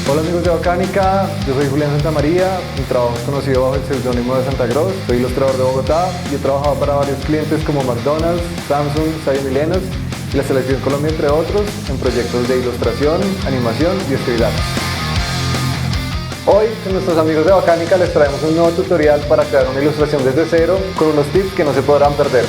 Hola amigos de Bacánica, yo soy Julián Santamaría, mi trabajo es conocido bajo el seudónimo de Santa Gross, soy ilustrador de Bogotá y he trabajado para varios clientes como McDonald's, Samsung, Zion y Lennox y la Selección Colombia entre otros en proyectos de ilustración, animación y street art. Hoy con nuestros amigos de Bacánica les traemos un nuevo tutorial para crear una ilustración desde cero con unos tips que no se podrán perder.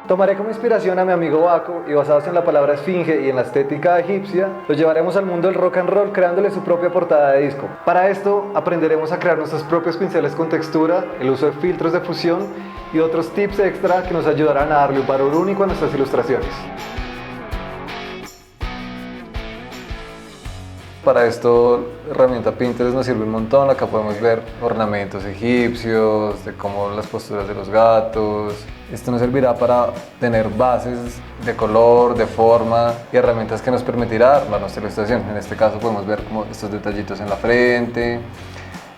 Tomaré como inspiración a mi amigo Baco y basados en la palabra esfinge y en la estética egipcia, lo llevaremos al mundo del rock and roll creándole su propia portada de disco. Para esto aprenderemos a crear nuestros propios pinceles con textura, el uso de filtros de fusión y otros tips extra que nos ayudarán a darle un valor único a nuestras ilustraciones. Para esto, la herramienta Pinterest nos sirve un montón. Acá podemos ver ornamentos egipcios, de cómo las posturas de los gatos. Esto nos servirá para tener bases de color, de forma y herramientas que nos permitirá armar nuestra ilustración. En este caso podemos ver como estos detallitos en la frente,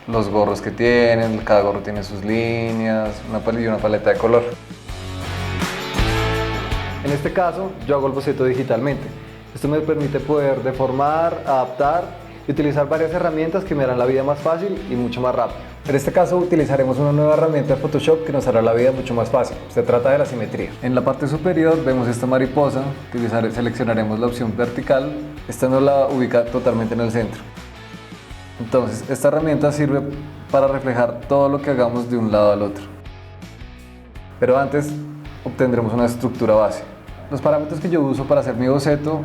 los gorros que tienen, cada gorro tiene sus líneas, una paleta de color. En este caso, yo hago el boceto digitalmente. Esto me permite poder deformar, adaptar y utilizar varias herramientas que me harán la vida más fácil y mucho más rápido. En este caso utilizaremos una nueva herramienta de Photoshop que nos hará la vida mucho más fácil. Se trata de la simetría. En la parte superior vemos esta mariposa. Seleccionaremos la opción vertical. Esta nos la ubica totalmente en el centro. Entonces, esta herramienta sirve para reflejar todo lo que hagamos de un lado al otro. Pero antes obtendremos una estructura base. Los parámetros que yo uso para hacer mi boceto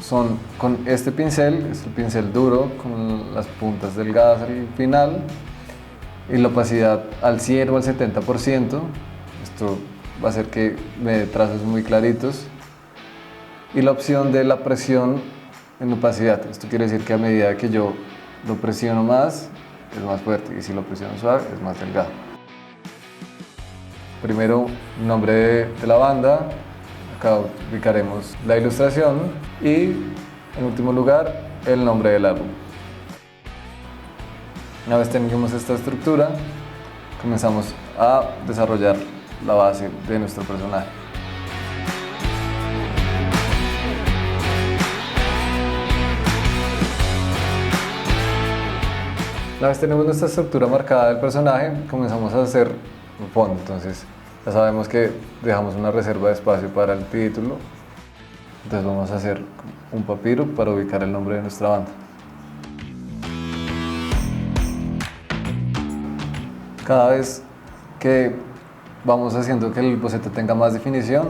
son con este pincel, es el pincel duro con las puntas delgadas al final y la opacidad al 100 o al 70%. Esto va a hacer que me dé trazos muy claritos. Y la opción de la presión en opacidad. Esto quiere decir que a medida que yo lo presiono más, es más fuerte y si lo presiono suave, es más delgado. Primero, el nombre de la banda. Acá ubicaremos la ilustración y, en último lugar, el nombre del álbum. Una vez tengamos esta estructura, comenzamos a desarrollar la base de nuestro personaje. Una vez tenemos nuestra estructura marcada del personaje, comenzamos a hacer un fondo. Entonces, ya sabemos que dejamos una reserva de espacio para el título, entonces vamos a hacer un papiro para ubicar el nombre de nuestra banda. Cada vez que vamos haciendo que el boceto tenga más definición,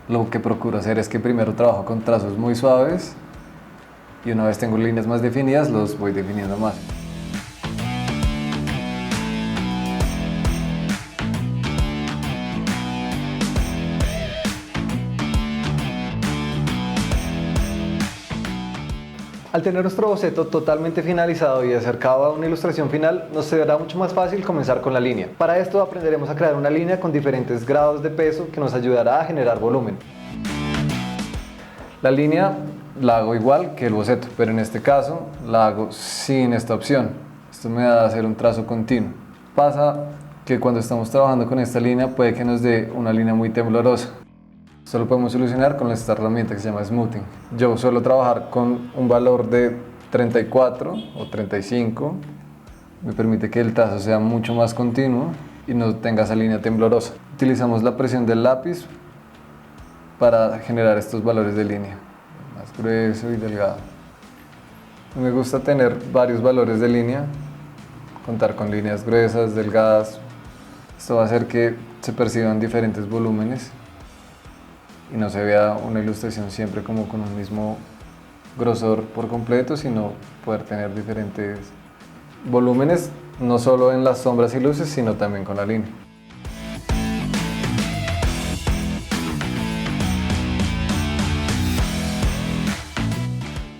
lo que procuro hacer es que primero trabajo con trazos muy suaves y una vez tengo líneas más definidas, los voy definiendo más. Al tener nuestro boceto totalmente finalizado y acercado a una ilustración final, nos será mucho más fácil comenzar con la línea. Para esto aprenderemos a crear una línea con diferentes grados de peso que nos ayudará a generar volumen. La línea la hago igual que el boceto, pero en este caso la hago sin esta opción. Esto me da a hacer un trazo continuo. Pasa que cuando estamos trabajando con esta línea puede que nos dé una línea muy temblorosa. Esto lo podemos solucionar con esta herramienta que se llama Smoothing. Yo suelo trabajar con un valor de 34 o 35. Me permite que el trazo sea mucho más continuo y no tenga esa línea temblorosa. Utilizamos la presión del lápiz para generar estos valores de línea, más grueso y delgado. Me gusta tener varios valores de línea, contar con líneas gruesas, delgadas. Esto va a hacer que se perciban diferentes volúmenes y no se vea una ilustración siempre como con un mismo grosor por completo, sino poder tener diferentes volúmenes, no solo en las sombras y luces, sino también con la línea.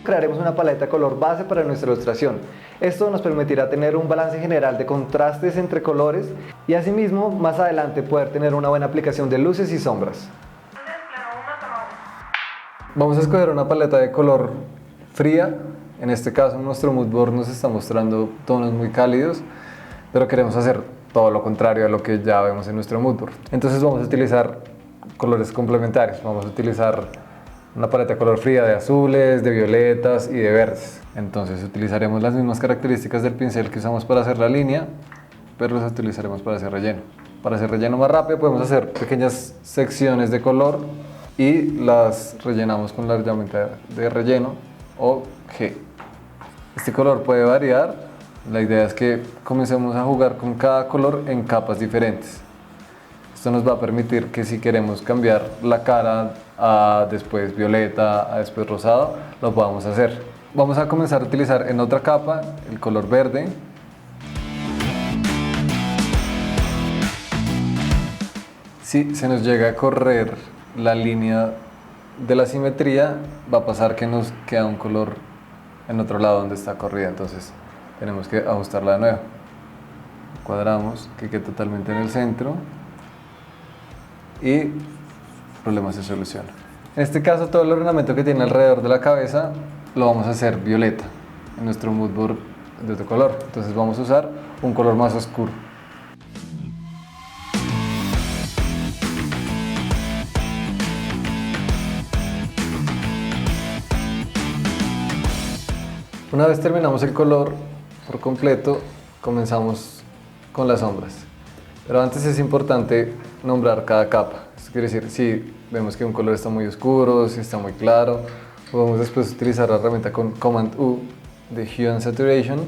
crearemos una paleta de color base para nuestra ilustración. Esto nos permitirá tener un balance general de contrastes entre colores y asimismo más adelante poder tener una buena aplicación de luces y sombras. Vamos a escoger una paleta de color fría. En este caso nuestro mood board nos está mostrando tonos muy cálidos, pero queremos hacer todo lo contrario a lo que ya vemos en nuestro mood board. Entonces vamos a utilizar colores complementarios. Vamos a utilizar una paleta de color fría de azules, de violetas y de verdes. Entonces utilizaremos las mismas características del pincel que usamos para hacer la línea, pero las utilizaremos para hacer relleno. Para hacer relleno más rápido podemos hacer pequeñas secciones de color y las rellenamos con la herramienta de relleno o G. Este color puede variar. La idea es que comencemos a jugar con cada color en capas diferentes. Esto nos va a permitir que si queremos cambiar la cara a después violeta, a después rosado, lo podamos hacer. Vamos a comenzar a utilizar en otra capa el color verde. Si se nos llega a correr la línea de la simetría, va a pasar que nos queda un color en otro lado donde está corrida, entonces tenemos que ajustarla de nuevo. Cuadramos que quede totalmente en el centro y el problema se soluciona. En este caso todo el ornamento que tiene alrededor de la cabeza lo vamos a hacer violeta. En nuestro mood board de otro color, entonces vamos a usar un color más oscuro. Una vez terminamos el color por completo, comenzamos con las sombras. Pero antes es importante nombrar cada capa. Esto quiere decir, si vemos que un color está muy oscuro, si está muy claro, podemos después utilizar la herramienta con Command U de Hue and Saturation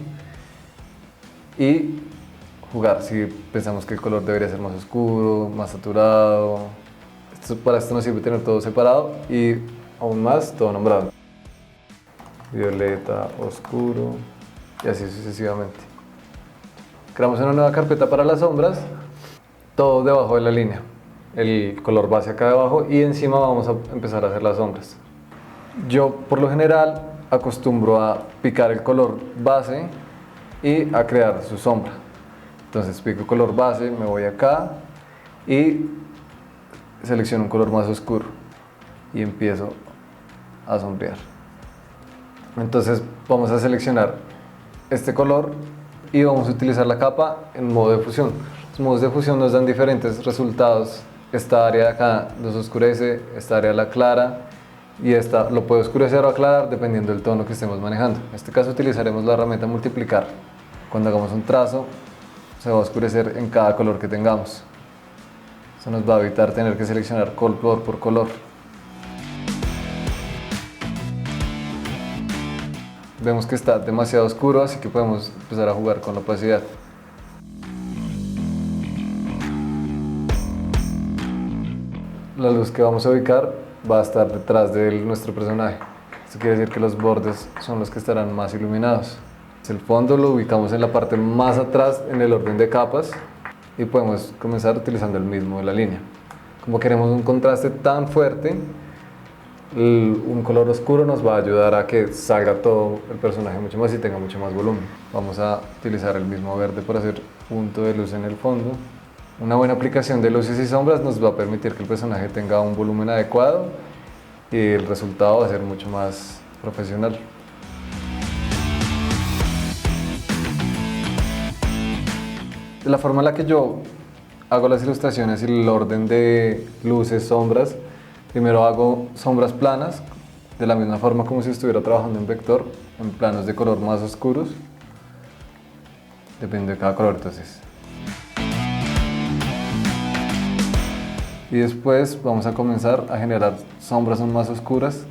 y jugar si pensamos que el color debería ser más oscuro, más saturado. Para esto nos sirve tener todo separado y aún más todo nombrado. Violeta, oscuro y así sucesivamente. Creamos una nueva carpeta para las sombras, todo debajo de la línea, el color base acá debajo y encima vamos a empezar a hacer las sombras. Yo por lo general acostumbro a picar el color base y a crear su sombra. Entonces pico el color base, me voy acá y selecciono un color más oscuro y empiezo a sombrear. Entonces vamos a seleccionar este color y vamos a utilizar la capa en modo de fusión. Los modos de fusión nos dan diferentes resultados. Esta área de acá nos oscurece, esta área la aclara y esta lo puede oscurecer o aclarar dependiendo del tono que estemos manejando. En este caso utilizaremos la herramienta multiplicar. Cuando hagamos un trazo se va a oscurecer en cada color que tengamos. Eso nos va a evitar tener que seleccionar color por color. Vemos que está demasiado oscuro, así que podemos empezar a jugar con la opacidad. La luz que vamos a ubicar va a estar detrás de nuestro personaje. Esto quiere decir que los bordes son los que estarán más iluminados. El fondo lo ubicamos en la parte más atrás en el orden de capas y podemos comenzar utilizando el mismo de la línea. Como queremos un contraste tan fuerte, un color oscuro nos va a ayudar a que salga todo el personaje mucho más y tenga mucho más volumen. Vamos a utilizar el mismo verde para hacer punto de luz en el fondo. Una buena aplicación de luces y sombras nos va a permitir que el personaje tenga un volumen adecuado y el resultado va a ser mucho más profesional. La forma en la que yo hago las ilustraciones y el orden de luces, sombras, primero hago sombras planas, de la misma forma como si estuviera trabajando en vector, en planos de color más oscuros, depende de cada color entonces. Y después vamos a comenzar a generar sombras aún más oscuras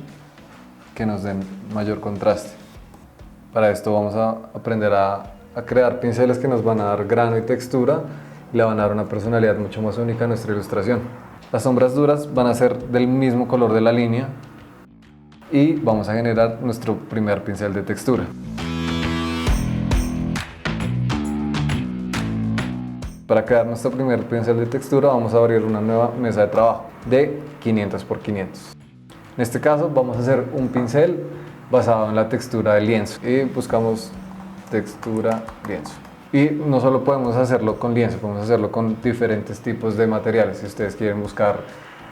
que nos den mayor contraste. Para esto vamos a aprender a crear pinceles que nos van a dar grano y textura y le van a dar una personalidad mucho más única a nuestra ilustración. Las sombras duras van a ser del mismo color de la línea y vamos a generar nuestro primer pincel de textura. Para crear nuestro primer pincel de textura vamos a abrir una nueva mesa de trabajo de 500 por 500. En este caso vamos a hacer un pincel basado en la textura del lienzo y buscamos textura lienzo. Y no solo podemos hacerlo con lienzo, podemos hacerlo con diferentes tipos de materiales. Si ustedes quieren buscar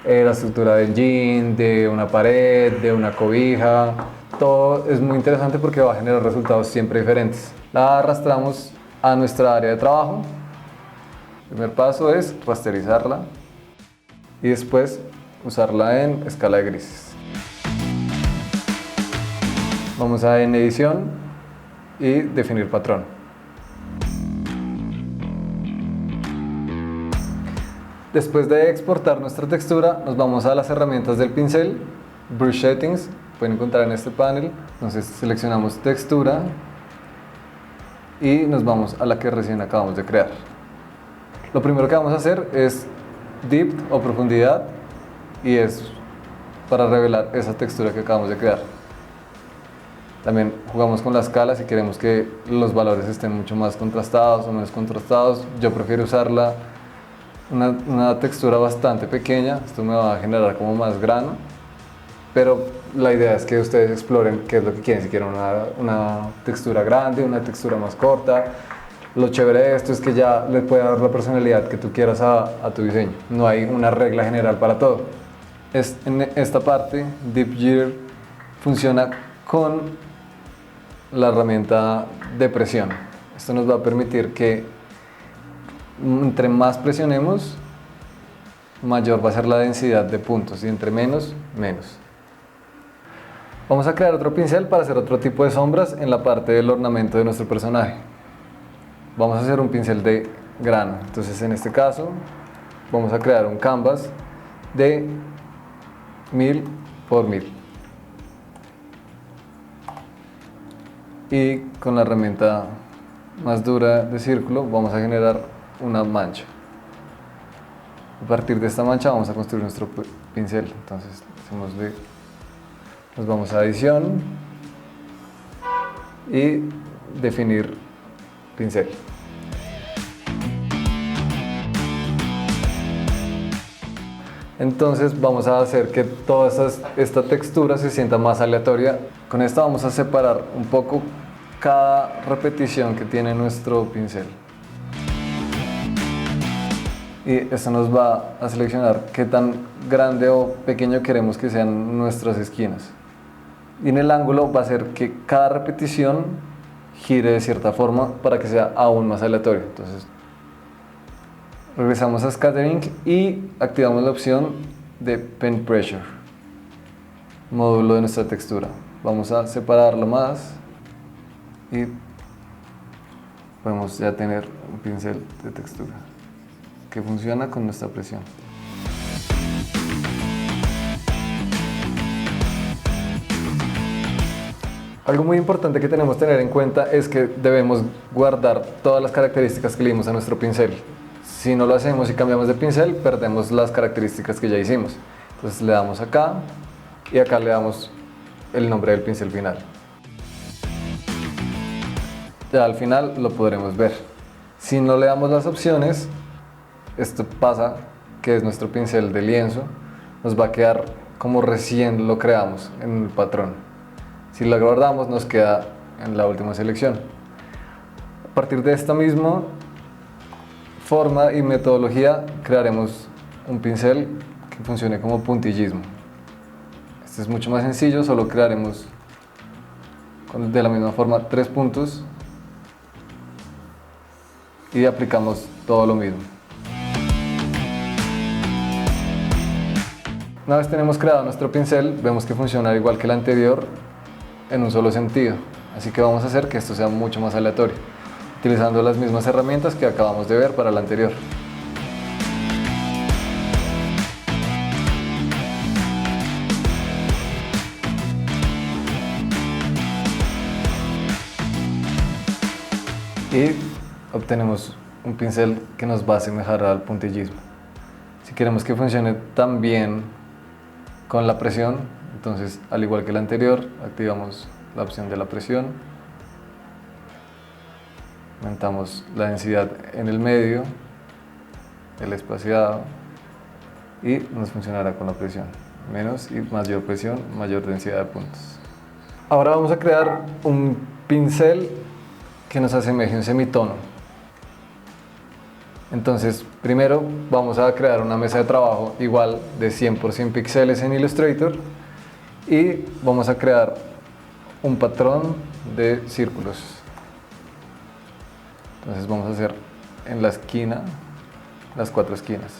la estructura del jean, de una pared, de una cobija, todo es muy interesante porque va a generar resultados siempre diferentes. La arrastramos a nuestra área de trabajo. El primer paso es rasterizarla y después usarla en escala de grises. Vamos a en edición y definir patrón. Después de exportar nuestra textura, nos vamos a las herramientas del pincel, Brush Settings, pueden encontrar en este panel. Entonces seleccionamos textura y nos vamos a la que recién acabamos de crear. Lo primero que vamos a hacer es Depth o profundidad y es para revelar esa textura que acabamos de crear. También jugamos con la escala si queremos que los valores estén mucho más contrastados o menos contrastados. Yo prefiero usarla una textura bastante pequeña, esto me va a generar como más grano, pero la idea es que ustedes exploren qué es lo que quieren, si quieren una textura grande, una textura más corta. Lo chévere de esto es que ya le puede dar la personalidad que tú quieras a tu diseño, no hay una regla general para todo. En esta parte, Deep Gear funciona con la herramienta de presión. Esto nos va a permitir que entre más presionemos, mayor va a ser la densidad de puntos y entre menos, menos. Vamos a crear otro pincel para hacer otro tipo de sombras en la parte del ornamento de nuestro personaje. Vamos a hacer un pincel de grano. Entonces en este caso vamos a crear un canvas de 1000 por 1000. Y con la herramienta más dura de círculo vamos a generar una mancha. A partir de esta mancha vamos a construir nuestro pincel. Entonces nos vamos a edición y definir pincel. Entonces vamos a hacer que toda esta textura se sienta más aleatoria. Con esta vamos a separar un poco cada repetición que tiene nuestro pincel. Y esto nos va a seleccionar qué tan grande o pequeño queremos que sean nuestras esquinas. Y en el ángulo va a hacer que cada repetición gire de cierta forma para que sea aún más aleatorio. Entonces regresamos a Scattering y activamos la opción de Pen Pressure, módulo de nuestra textura. Vamos a separarlo más y podemos ya tener un pincel de textura que funciona con nuestra presión. Algo muy importante que tenemos que tener en cuenta es que debemos guardar todas las características que le dimos a nuestro pincel. Si no lo hacemos y cambiamos de pincel, perdemos las características que ya hicimos. Entonces le damos acá y acá le damos el nombre del pincel final. Ya al final lo podremos ver. Si no le damos las opciones, esto pasa que es nuestro pincel de lienzo, nos va a quedar como recién lo creamos en el patrón. Si lo guardamos nos queda en la última selección. A partir de esta misma forma y metodología crearemos un pincel que funcione como puntillismo. Este es mucho más sencillo, solo crearemos de la misma forma 3 puntos y aplicamos todo lo mismo. Una vez tenemos creado nuestro pincel, vemos que funciona igual que el anterior en un solo sentido, así que vamos a hacer que esto sea mucho más aleatorio, utilizando las mismas herramientas que acabamos de ver para el anterior. Y obtenemos un pincel que nos va a asemejar al puntillismo. Si queremos que funcione también con la presión, entonces al igual que el anterior, activamos la opción de la presión, aumentamos la densidad en el medio, el espaciado y nos funcionará con la presión. Menos y mayor presión, mayor densidad de puntos. Ahora vamos a crear un pincel que nos asemeje un semitono. Entonces, primero vamos a crear una mesa de trabajo igual de 100 por 100 píxeles en Illustrator y vamos a crear un patrón de círculos. Entonces vamos a hacer en la esquina, las 4 esquinas.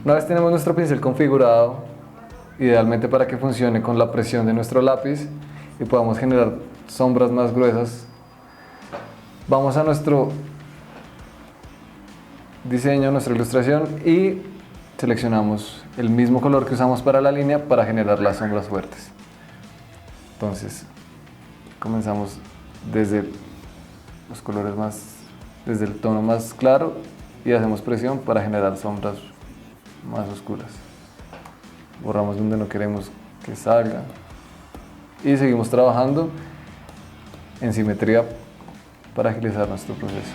Una vez tenemos nuestro pincel configurado, idealmente para que funcione con la presión de nuestro lápiz y podamos generar sombras más gruesas, vamos a nuestro diseño, nuestra ilustración y seleccionamos el mismo color que usamos para la línea para generar las sombras fuertes. Entonces, comenzamos desde los colores desde el tono más claro y hacemos presión para generar sombras más oscuras. Borramos donde no queremos que salga y seguimos trabajando en simetría para agilizar nuestro proceso.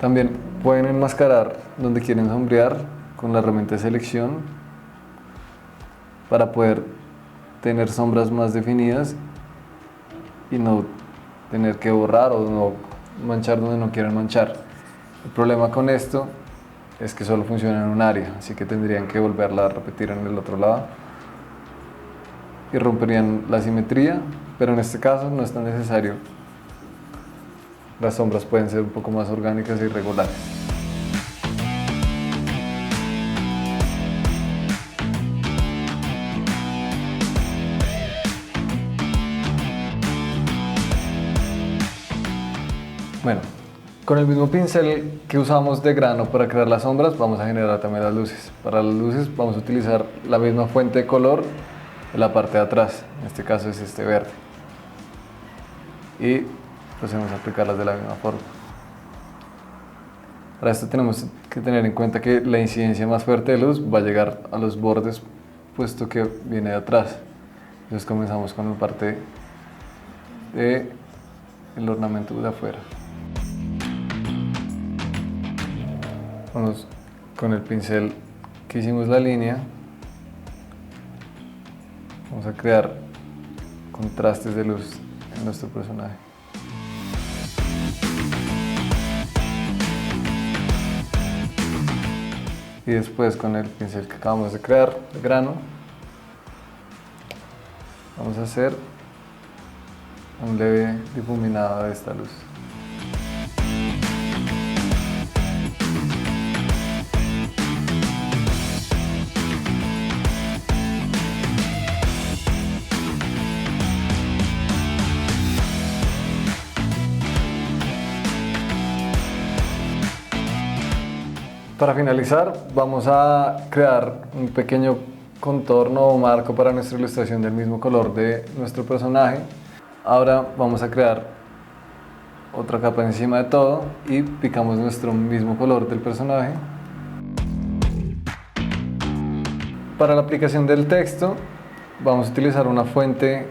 También pueden enmascarar donde quieren sombrear con la herramienta de selección para poder tener sombras más definidas y no tener que borrar o no manchar donde no quieran manchar. El problema con esto es que solo funciona en un área, así que tendrían que volverla a repetir en el otro lado y romperían la simetría, pero en este caso no es tan necesario. Las sombras pueden ser un poco más orgánicas e irregulares. Bueno, con el mismo pincel que usamos de grano para crear las sombras, vamos a generar también las luces. Para las luces vamos a utilizar la misma fuente de color en la parte de atrás, en este caso es este verde. Y procedemos a aplicarlas de la misma forma. Para esto tenemos que tener en cuenta que la incidencia más fuerte de luz va a llegar a los bordes, puesto que viene de atrás. Entonces comenzamos con la parte del ornamento de afuera. Vamos con el pincel que hicimos la línea, vamos a crear contrastes de luz en nuestro personaje. Y después con el pincel que acabamos de crear, el grano, vamos a hacer un leve difuminado de esta luz. Para finalizar, vamos a crear un pequeño contorno o marco para nuestra ilustración del mismo color de nuestro personaje. Ahora vamos a crear otra capa encima de todo y picamos nuestro mismo color del personaje. Para la aplicación del texto, vamos a utilizar una fuente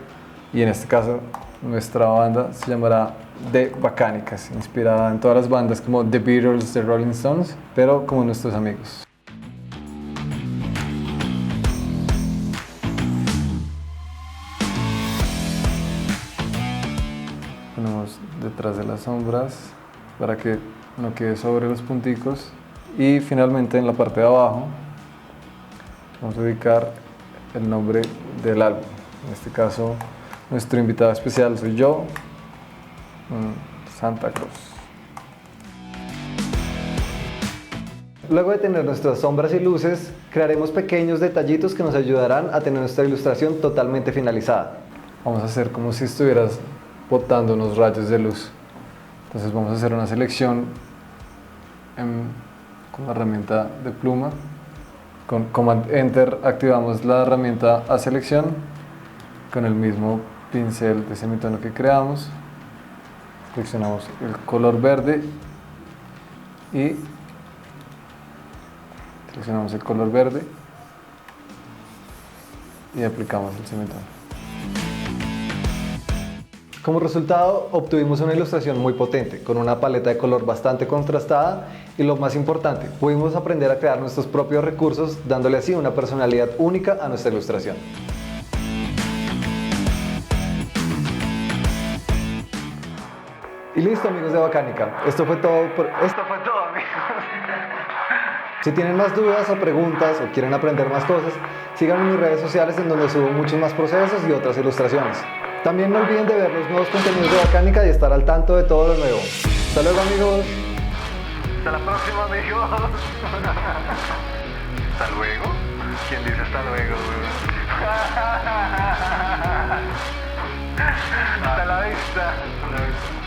y en este caso nuestra banda se llamará The Bacánicas, inspirada en todas las bandas como The Beatles, The Rolling Stones, pero como nuestros amigos. Ponemos detrás de las sombras para que no quede sobre los punticos y finalmente en la parte de abajo vamos a ubicar el nombre del álbum. En este caso nuestro invitado especial soy yo, Santa Claus. Luego de tener nuestras sombras y luces, crearemos pequeños detallitos que nos ayudarán a tener nuestra ilustración totalmente finalizada. Vamos a hacer como si estuvieras botando unos rayos de luz. Entonces vamos a hacer una selección con la herramienta de pluma. Con Command Enter activamos la herramienta a selección con el mismo pincel de semitono que creamos. Seleccionamos el color verde y seleccionamos el color verde y aplicamos el semitono. Como resultado, obtuvimos una ilustración muy potente, con una paleta de color bastante contrastada y lo más importante, pudimos aprender a crear nuestros propios recursos, dándole así una personalidad única a nuestra ilustración. Y listo, amigos de Bacánica, esto fue todo, amigos. Si tienen más dudas o preguntas o quieren aprender más cosas, síganme en mis redes sociales en donde subo muchos más procesos y otras ilustraciones. También no olviden de ver los nuevos contenidos de Bacánica y estar al tanto de todo lo nuevo. Hasta luego, amigos. Hasta la próxima, amigos. ¿Hasta luego? ¿Quién dice hasta luego, güey? Hasta la vista.